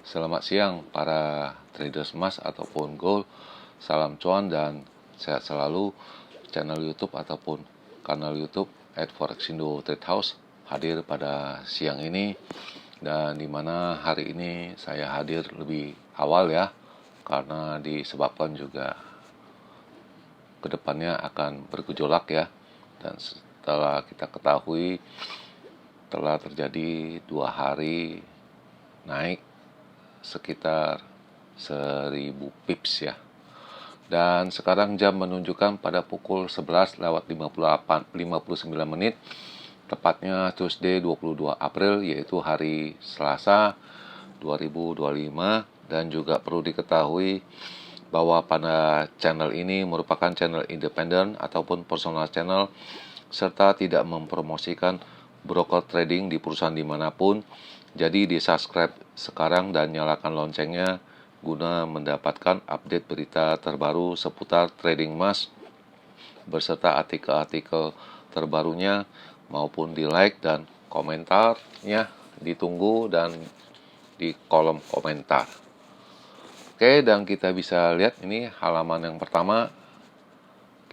Selamat siang para traders emas ataupun gold. Salam cuan dan sehat selalu. Channel YouTube ataupun kanal YouTube @forexindo Trade House hadir pada siang ini, dan dimana hari ini saya hadir lebih awal ya, karena disebabkan juga kedepannya akan bergejolak ya. Dan setelah kita ketahui telah terjadi 2 hari naik sekitar 1000 pips ya. Dan sekarang jam menunjukkan pada pukul 11:59 menit, tepatnya Tuesday 22 April, yaitu hari Selasa 2025. Dan juga perlu diketahui bahwa pada channel ini merupakan channel independen ataupun personal channel, serta tidak mempromosikan broker trading di perusahaan dimanapun. Jadi di subscribe sekarang dan nyalakan loncengnya guna mendapatkan update berita terbaru seputar trading emas beserta artikel-artikel terbarunya, maupun di like dan komentarnya ditunggu dan di kolom komentar. Oke, dan kita bisa lihat ini halaman yang pertama.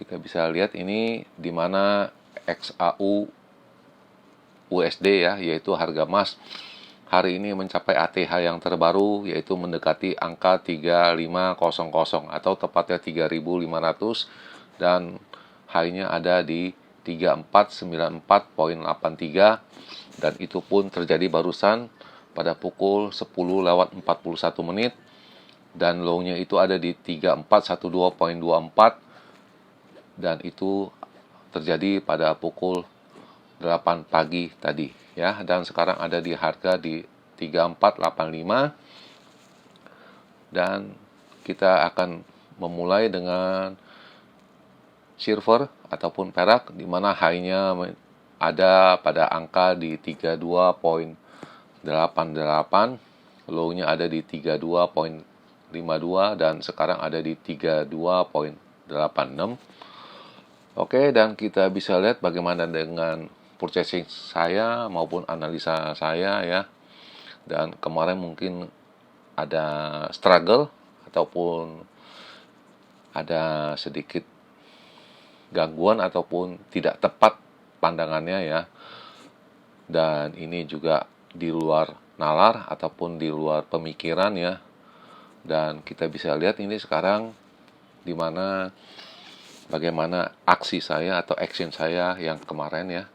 Kita bisa lihat ini di mana XAU USD ya, yaitu harga emas hari ini mencapai ATH yang terbaru, yaitu mendekati angka 3500 atau tepatnya 3500, dan high-nya ada di 3494.83, dan itu pun terjadi barusan pada pukul 10:41 menit, dan low-nya itu ada di 3412.24, dan itu terjadi pada pukul 8 pagi tadi ya. Dan sekarang ada di harga di 3485, dan kita akan memulai dengan silver ataupun perak, di mana high-nya ada pada angka di 32.88, low-nya ada di 32.52, dan sekarang ada di 32.86. Oke, dan kita bisa lihat bagaimana dengan purchasing saya maupun analisa saya ya. Dan kemarin mungkin ada struggle ataupun ada sedikit gangguan ataupun tidak tepat pandangannya ya. Dan ini juga di luar nalar ataupun di luar pemikiran ya. Dan kita bisa lihat ini sekarang di mana bagaimana aksi saya atau action saya yang kemarin ya.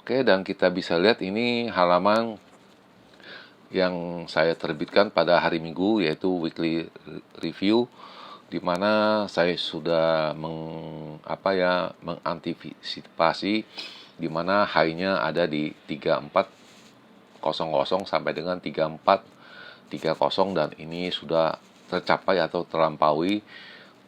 Oke, dan kita bisa lihat ini halaman yang saya terbitkan pada hari Minggu, yaitu weekly review, di mana saya sudah mengantisipasi di mana high-nya ada di 3400 sampai dengan 3430, dan ini sudah tercapai atau terlampaui.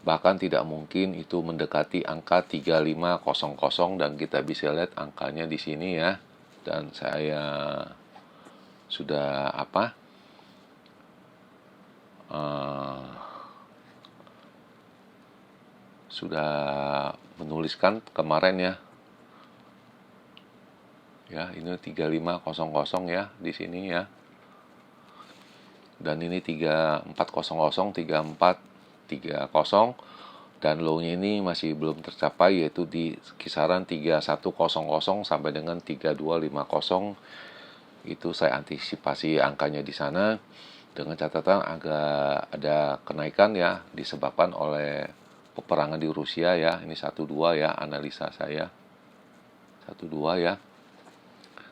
Bahkan tidak mungkin itu mendekati angka 3500, dan kita bisa lihat angkanya di sini ya. Dan saya sudah menuliskan kemarin ya. Ya, ini 3500 ya di sini ya. Dan ini 3400, 3430, dan low-nya ini masih belum tercapai, yaitu di kisaran 3100 sampai dengan 3250. Itu saya antisipasi angkanya di sana, dengan catatan agak ada kenaikan ya, disebabkan oleh peperangan di Rusia ya. Ini 1-2 ya analisa saya. 1-2 ya.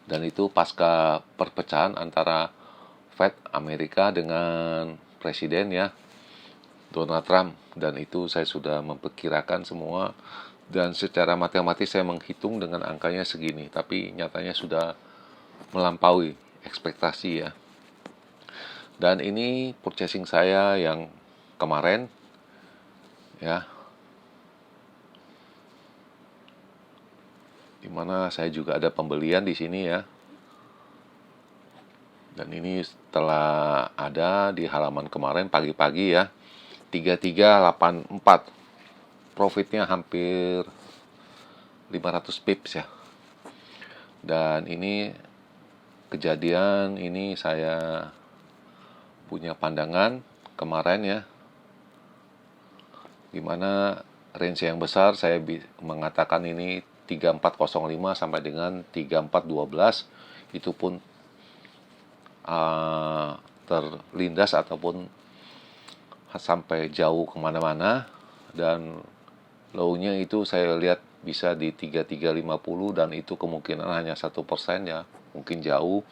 Dan itu pasca perpecahan antara Fed Amerika dengan presiden ya, Donald Trump. Dan itu saya sudah memperkirakan semua, dan secara matematis saya menghitung dengan angkanya segini, tapi nyatanya sudah melampaui ekspektasi ya. Dan ini purchasing saya yang kemarin ya, dimana saya juga ada pembelian di sini ya. Dan ini setelah ada di halaman kemarin pagi-pagi ya, 3384, profitnya hampir 500 pips ya. Dan ini kejadian ini saya punya pandangan kemarin ya, dimana range yang besar saya mengatakan ini 3405 sampai dengan 3412, itu pun terlindas ataupun sampai jauh kemana-mana, dan low-nya itu saya lihat bisa di 3350, dan itu kemungkinan hanya 1% ya, mungkin jauh.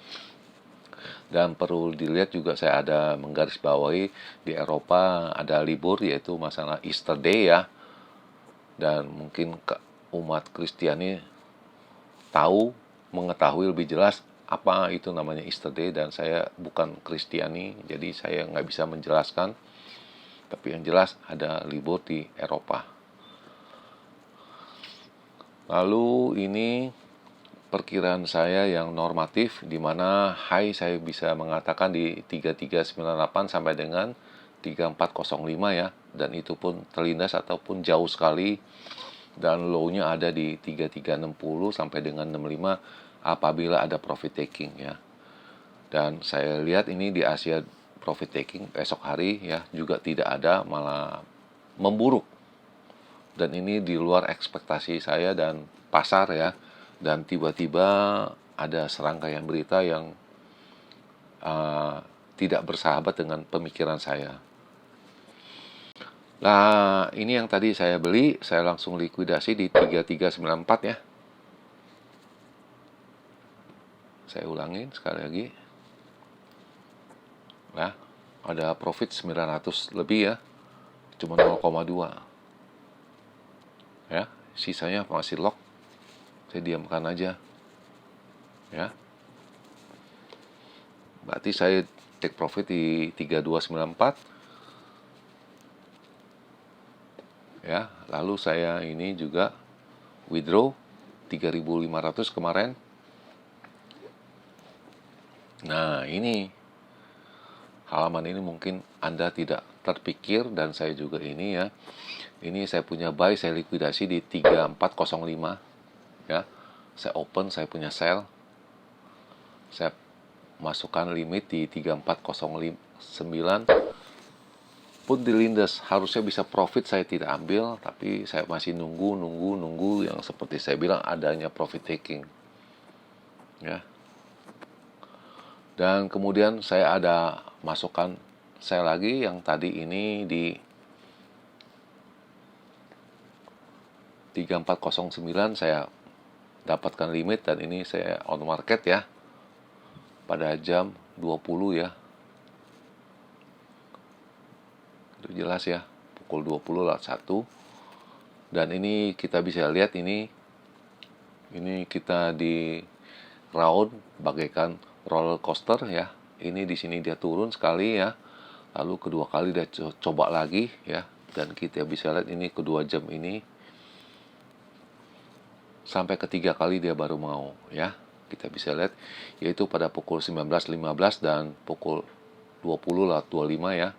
Dan perlu dilihat juga, saya ada menggarisbawahi di Eropa ada libur, yaitu masalah Easter Day ya, dan mungkin umat Kristiani mengetahui lebih jelas apa itu namanya Easter Day, dan saya bukan Kristiani jadi saya nggak bisa menjelaskan, tapi yang jelas ada libur di Eropa. Lalu ini perkiraan saya yang normatif, di mana high saya bisa mengatakan di 3398 sampai dengan 3405 ya, dan itu pun terlindas ataupun jauh sekali, dan low-nya ada di 3360 sampai dengan 65 apabila ada profit taking ya. Dan saya lihat ini di Asia profit taking esok hari ya juga tidak ada, malah memburuk, dan ini di luar ekspektasi saya dan pasar ya. Dan tiba-tiba ada serangkaian berita yang tidak bersahabat dengan pemikiran saya. Nah, ini yang tadi saya beli, saya langsung likuidasi di 3394 ya. Saya ulangin sekali lagi. Nah, ada profit 900 lebih ya. Cuma 0,2. Ya, sisanya masih lock. Saya diamkan aja. Ya. Berarti saya take profit di 3294. Ya, lalu saya ini juga withdraw 3.500 kemarin. Nah, ini halaman ini mungkin Anda tidak terpikir, dan saya juga ini ya. Ini saya punya buy, saya likuidasi di 3405 ya. Saya open, saya punya sell. Saya masukkan limit di 3409, pun dilindas, harusnya bisa profit, saya tidak ambil, tapi saya masih nunggu yang seperti saya bilang adanya profit taking ya. Dan kemudian saya ada masukkan saya lagi yang tadi ini di 3409, saya dapatkan limit, dan ini saya on market ya pada jam 20 ya. Itu jelas ya, pukul 20:01. Dan ini kita bisa lihat ini kita di round bagaikan roller coaster ya. Ini di sini dia turun sekali ya. Lalu kedua kali dia coba lagi ya, dan kita bisa lihat ini kedua jam ini sampai ketiga kali dia baru mau ya. Kita bisa lihat yaitu pada pukul 19.15 dan pukul 20:25 ya.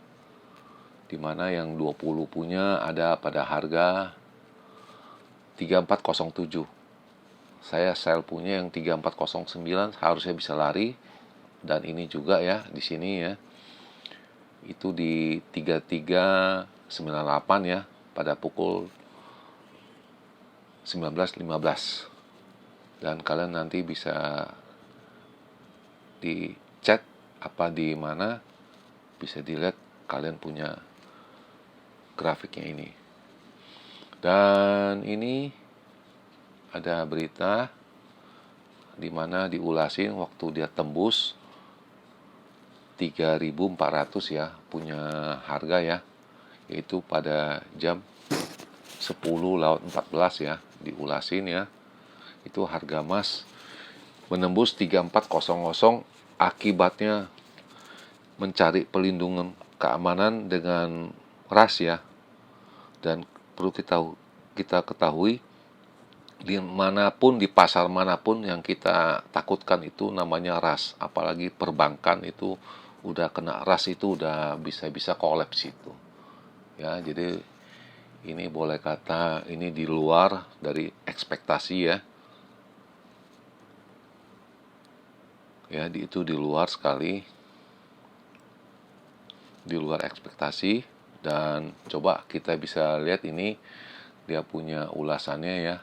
Dimana yang 20 punya ada pada harga 3407. Saya sell punya yang 3409, harusnya bisa lari. Dan ini juga ya di sini ya. Itu di 3398 ya pada pukul 19.15. Dan kalian nanti bisa di chat apa di mana, bisa dilihat kalian punya grafiknya ini. Dan ini ada berita di mana diulasin waktu dia tembus 3.400 ya punya harga ya, yaitu pada jam 10:14 ya, diulasin ya. Itu harga emas menembus 3400, akibatnya mencari pelindungan keamanan dengan ras ya. Dan perlu kita ketahui, dimanapun, di pasar manapun yang kita takutkan itu namanya ras. Apalagi perbankan itu udah kena ras, itu udah bisa kolaps itu ya. Jadi ini boleh kata ini di luar dari ekspektasi ya. Ya, itu di luar sekali. di luar ekspektasi. Dan coba kita bisa lihat ini dia punya ulasannya ya.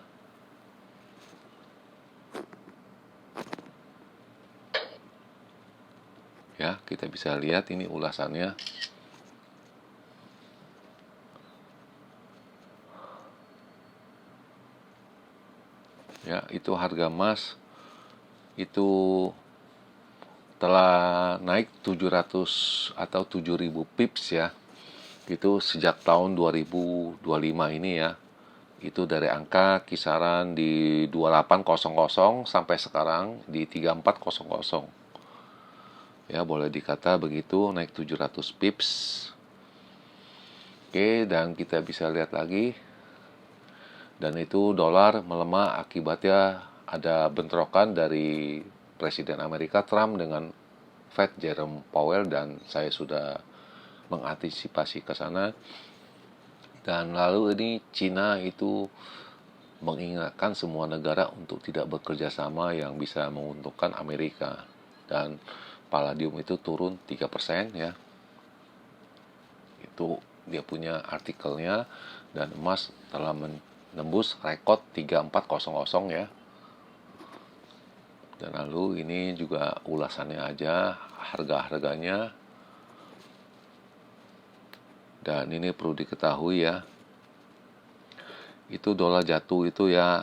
Ya, kita bisa lihat ini ulasannya. Ya, itu harga emas itu telah naik 700 atau 7.000 pips ya. Itu sejak tahun 2025 ini ya. Itu dari angka kisaran di 2800 sampai sekarang di 3400. Ya, boleh dikata begitu, naik 700 pips. Oke, dan kita bisa lihat lagi. Dan itu dolar melemah akibatnya ada bentrokan dari Presiden Amerika Trump dengan Fed Jerome Powell, dan saya sudah mengantisipasi ke sana. Dan lalu ini Cina itu mengingatkan semua negara untuk tidak bekerja sama yang bisa menguntungkan Amerika. Dan palladium itu turun 3% ya. Itu dia punya artikelnya. Dan emas telah menembus rekor 3400 ya. Dan lalu ini juga ulasannya aja, harga-harganya. Dan ini perlu diketahui ya, itu dolar jatuh itu ya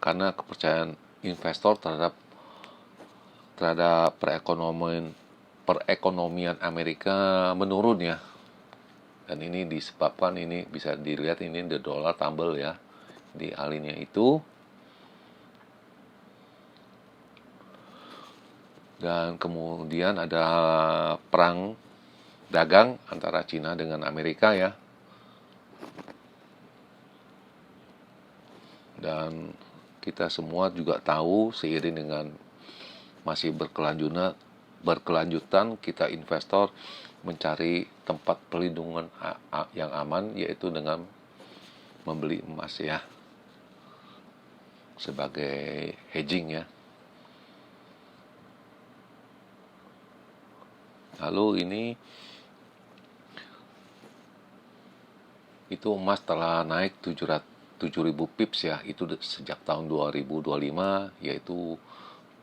karena kepercayaan investor terhadap perekonomian Amerika menurun ya. Dan ini disebabkan, ini bisa dilihat ini the dollar tumble ya di alinea itu. Dan kemudian ada perang dagang antara Cina dengan Amerika ya. Dan kita semua juga tahu seiring dengan masih berkelanjutan kita investor mencari tempat perlindungan yang aman, yaitu dengan membeli emas ya sebagai hedging ya. Lalu ini itu emas telah naik 7.000 pips ya, itu sejak tahun 2025, yaitu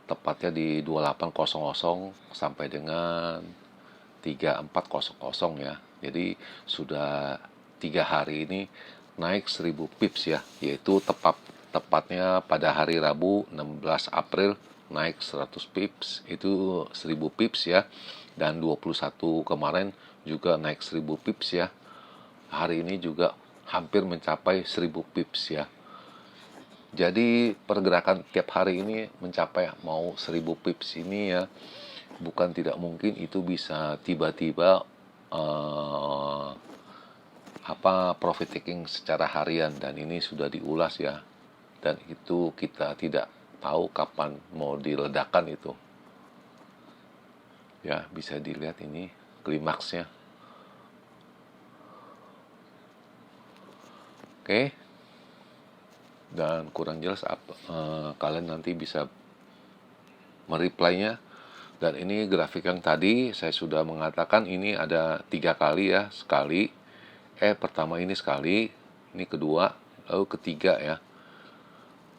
tepatnya di 2800 sampai dengan 3400 ya. Jadi sudah 3 hari ini naik 1000 pips ya, yaitu tepatnya pada hari Rabu 16 April naik 100 pips, itu 1000 pips ya. Dan 21 kemarin juga naik 1000 pips ya. Hari ini juga hampir mencapai 1000 pips ya. Jadi pergerakan tiap hari ini mencapai mau 1000 pips ini ya, bukan tidak mungkin itu bisa tiba-tiba profit taking secara harian, dan ini sudah diulas ya. Dan itu kita tidak tahu kapan mau diledakkan itu. Ya, bisa dilihat ini klimaksnya. Oke. Dan kurang jelas kalian nanti bisa mereply-nya. Dan ini grafik yang tadi saya sudah mengatakan ini ada 3 kali ya. Sekali, pertama ini sekali, ini kedua, lalu ketiga ya.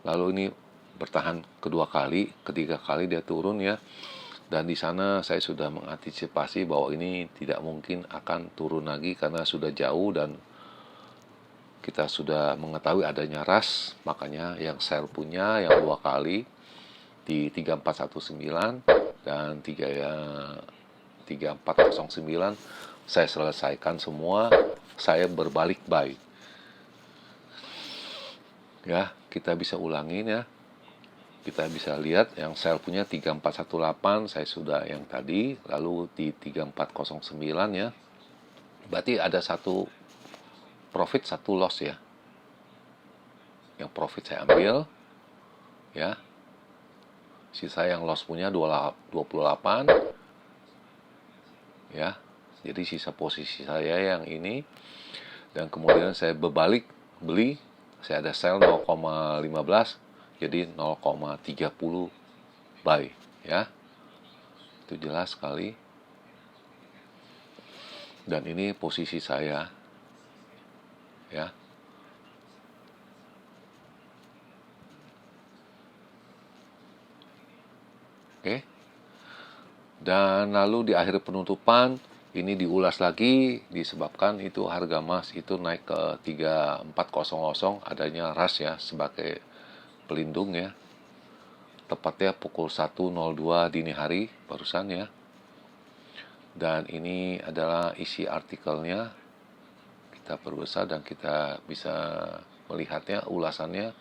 Lalu ini bertahan kedua kali, ketiga kali dia turun ya. Dan di sana saya sudah mengantisipasi bahwa ini tidak mungkin akan turun lagi karena sudah jauh, dan kita sudah mengetahui adanya rush. Makanya yang sell punya yang 2 kali di 3419 dan 3409 saya selesaikan semua, saya berbalik buy. Ya, kita bisa ulangin ya. Kita bisa lihat yang sell punya 3418, saya sudah yang tadi, lalu di 3409 ya. Berarti ada satu profit, satu loss ya. Yang profit saya ambil ya. Sisa yang loss punya 28 ya. Jadi sisa posisi saya yang ini, dan kemudian saya berbalik beli, saya ada sell 0,15, jadi 0,30 buy ya. itu jelas sekali. Dan ini posisi saya, ya. Oke. Dan lalu di akhir penutupan ini diulas lagi disebabkan itu harga emas itu naik ke 3400, adanya rush ya sebagai pelindung ya. Tepatnya pukul 1.02 dini hari barusan ya. Dan ini adalah isi artikelnya. Kita perbesar dan kita bisa melihatnya ulasannya.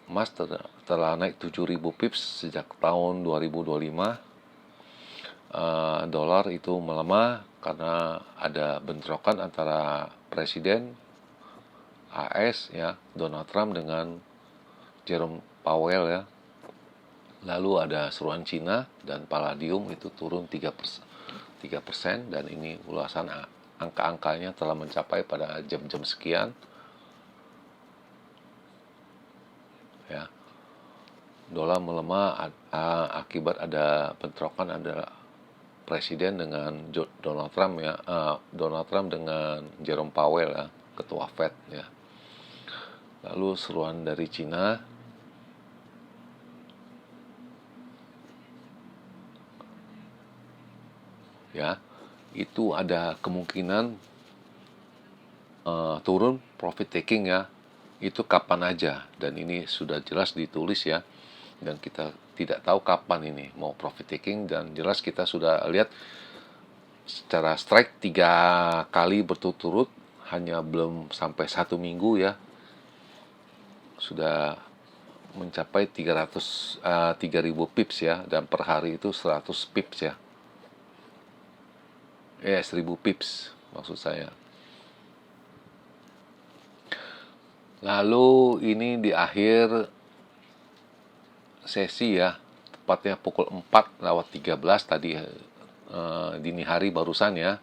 Emas telah naik 7.000 pips sejak tahun 2025. Dolar itu melemah karena ada bentrokan antara Presiden AS ya Donald Trump dengan Jerome Powell ya. Lalu ada seruan Cina dan palladium itu turun 3%, dan ini ulasan angka-angkanya telah mencapai pada jam-jam sekian ya. Dolar melemah akibat ada bentrokan ada Presiden dengan Donald Trump ya, Donald Trump dengan Jerome Powell ya, ketua Fed ya. Lalu seruan dari Cina ya, itu ada kemungkinan turun profit taking ya. Itu kapan aja, dan ini sudah jelas ditulis ya. Dan kita tidak tahu kapan ini mau profit taking, dan jelas kita sudah lihat secara strike 3 kali berturut-turut, hanya belum sampai 1 minggu ya sudah mencapai 3.000 pips ya, dan per hari itu 100 pips ya. 1.000 pips maksud saya. Lalu ini di akhir sesi ya, tepatnya pukul 4:13 tadi dini hari barusan ya,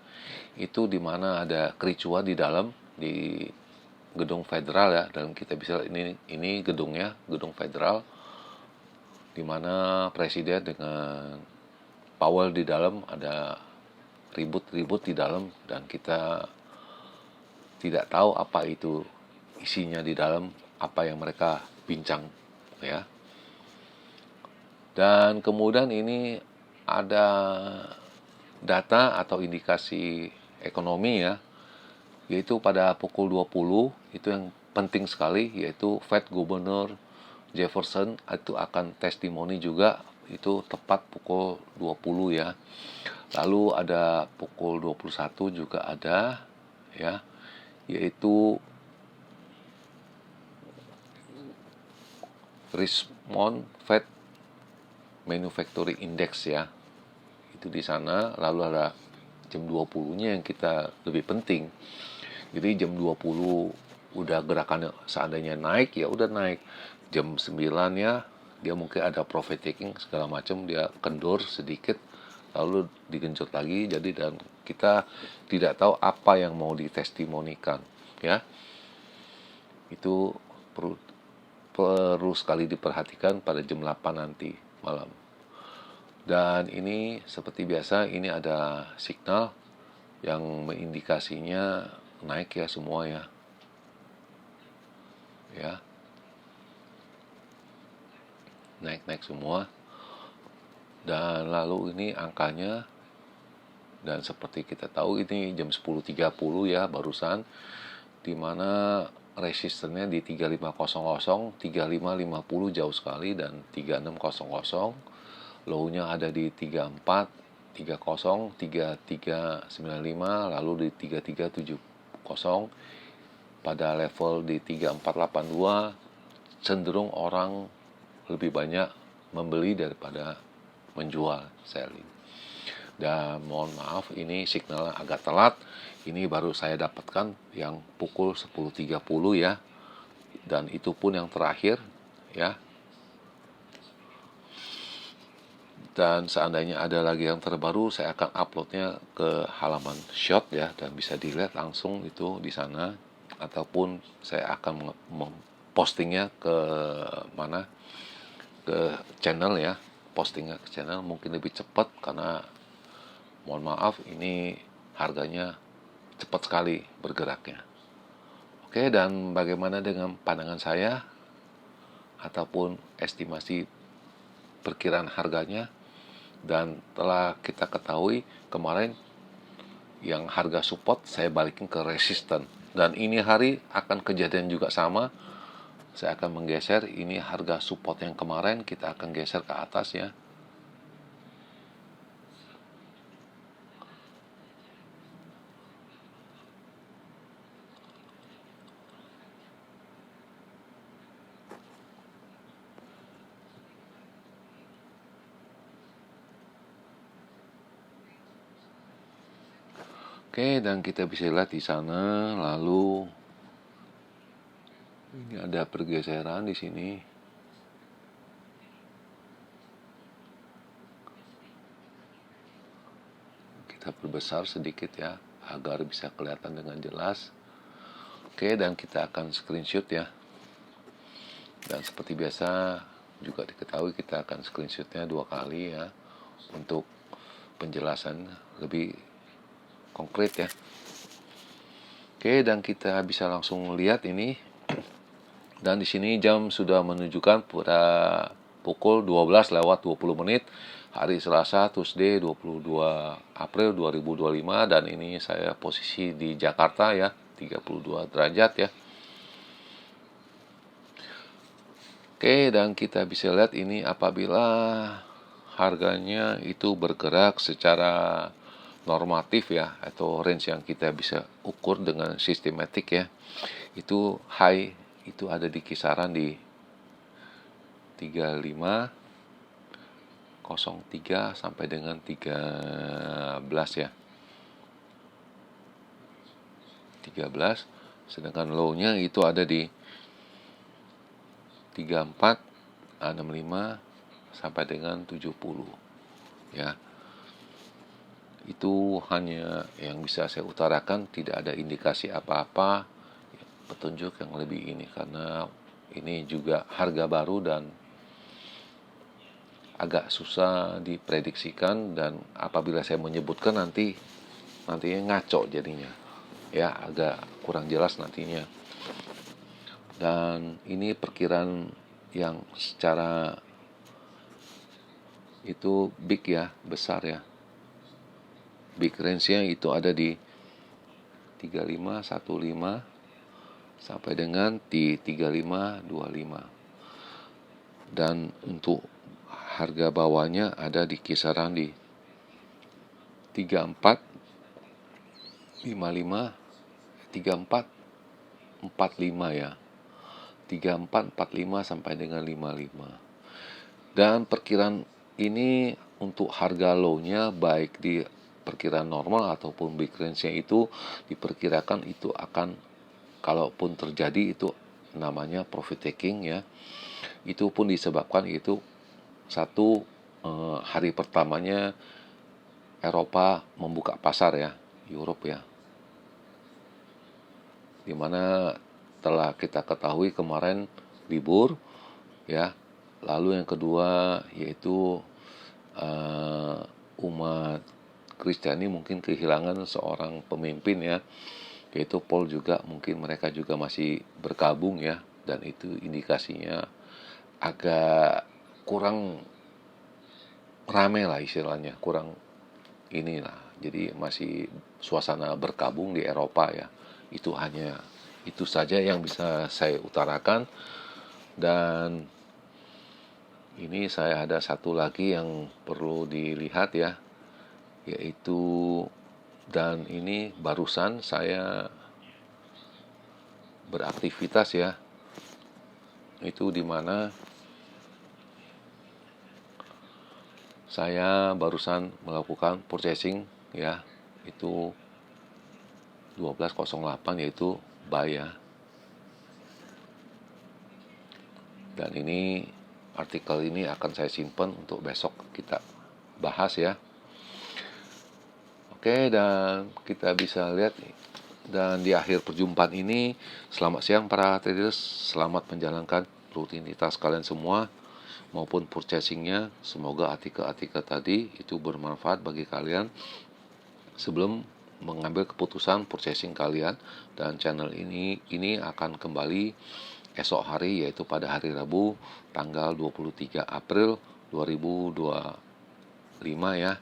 itu dimana ada kericuan di dalam di gedung federal ya, dan kita bisa ini gedungnya, gedung federal, dimana presiden dengan Powell di dalam ada ribut-ribut di dalam, dan kita tidak tahu apa itu isinya di dalam, apa yang mereka bincang ya. Dan kemudian ini ada data atau indikasi ekonomi ya, yaitu pada pukul 20 itu yang penting sekali, yaitu Fed Governor Jefferson itu akan testimoni juga, itu tepat pukul 20 ya. Lalu ada pukul 21 juga ada ya, yaitu Richmond Fed Manufacturing Index ya, itu di sana. Lalu ada jam 20-nya yang kita lebih penting. Jadi jam 20 udah gerakannya seandainya naik ya udah naik. Jam 9-nya dia mungkin ada profit taking segala macam, dia kendur sedikit lalu digenjot lagi. Jadi dan kita tidak tahu apa yang mau ditestimonikan ya. Itu perlu sekali diperhatikan pada jam 8 nanti malam. Dan ini seperti biasa, ini ada signal yang mengindikasinya naik ya semua ya. Ya. Naik-naik semua. Dan lalu ini angkanya, dan seperti kita tahu ini jam 10.30 ya barusan, dimana resistennya di 3500, 3550 jauh sekali, dan 3600. Low-nya ada di 3430, 3395, lalu di 3370. Pada level di 3482 cenderung orang lebih banyak membeli daripada menjual, selling. Dan mohon maaf ini signalnya agak telat. Ini baru saya dapatkan yang pukul 10.30 ya. Dan itu pun yang terakhir ya. Dan seandainya ada lagi yang terbaru, saya akan uploadnya ke halaman short ya, dan bisa dilihat langsung itu di sana, ataupun saya akan mempostingnya ke mana, ke channel ya, postingnya ke channel mungkin lebih cepat, karena mohon maaf ini harganya cepat sekali bergeraknya. Oke, dan bagaimana dengan pandangan saya ataupun estimasi perkiraan harganya? Dan telah kita ketahui kemarin yang harga support saya balikin ke resisten, dan ini hari akan kejadian juga sama. Saya akan menggeser ini harga support yang kemarin, kita akan geser ke atas ya. Oke, dan kita bisa lihat di sana, lalu ini ada pergeseran di sini. Kita perbesar sedikit ya, agar bisa kelihatan dengan jelas. Oke, dan kita akan screenshot ya. Dan seperti biasa juga diketahui kita akan screenshotnya 2 kali ya, untuk penjelasan lebih konkret ya. Oke, dan kita bisa langsung lihat ini. Dan di sini jam sudah menunjukkan pada pukul 12:20 hari Selasa, Tuesday 22 April 2025, dan ini saya posisi di Jakarta ya, 32 derajat ya. Oke, dan kita bisa lihat ini apabila harganya itu bergerak secara normatif ya, atau range yang kita bisa ukur dengan sistematik ya, itu high itu ada di kisaran di 3503 sampai dengan 13 ya, 13. Sedangkan low-nya itu ada di 3465 sampai dengan 70 ya. Itu hanya yang bisa saya utarakan, tidak ada indikasi apa-apa petunjuk yang lebih ini, karena ini juga harga baru dan agak susah diprediksikan, dan apabila saya menyebutkan nantinya ngaco jadinya ya, agak kurang jelas nantinya. Dan ini perkiraan yang secara itu big ya, besar ya. Big range-nya itu ada di 3515 sampai dengan di 3525. Dan untuk harga bawahnya ada di kisaran di 3455 3445 ya. 3445 sampai dengan 55. Dan perkiraan ini untuk harga low-nya baik di perkiraan normal ataupun big range-nya itu diperkirakan itu akan, kalaupun terjadi itu namanya profit taking ya. Itu pun disebabkan itu satu, hari pertamanya Eropa membuka pasar ya, Europe ya, dimana telah kita ketahui kemarin libur ya. Lalu yang kedua yaitu umat Kristiani mungkin kehilangan seorang pemimpin ya, yaitu Paul juga, mungkin mereka juga masih berkabung ya, dan itu indikasinya agak kurang rame lah istilahnya, kurang inilah. Jadi masih suasana berkabung di Eropa ya. Itu hanya itu saja yang bisa saya utarakan. Dan ini saya ada satu lagi yang perlu dilihat ya, yaitu, dan ini barusan saya beraktivitas ya, itu dimana saya barusan melakukan purchasing ya, itu 1208 yaitu buy ya. Dan ini artikel ini akan saya simpan untuk besok kita bahas ya. Oke, dan kita bisa lihat, dan di akhir perjumpaan ini, selamat siang para traders, selamat menjalankan rutinitas kalian semua. maupun purchasingnya. Semoga artikel-artikel tadi itu bermanfaat bagi kalian sebelum mengambil keputusan purchasing kalian. Dan channel ini akan kembali esok hari, yaitu pada hari Rabu tanggal 23 April 2025 ya.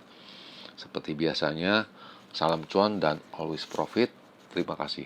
Seperti biasanya, salam cuan dan always profit. Terima kasih.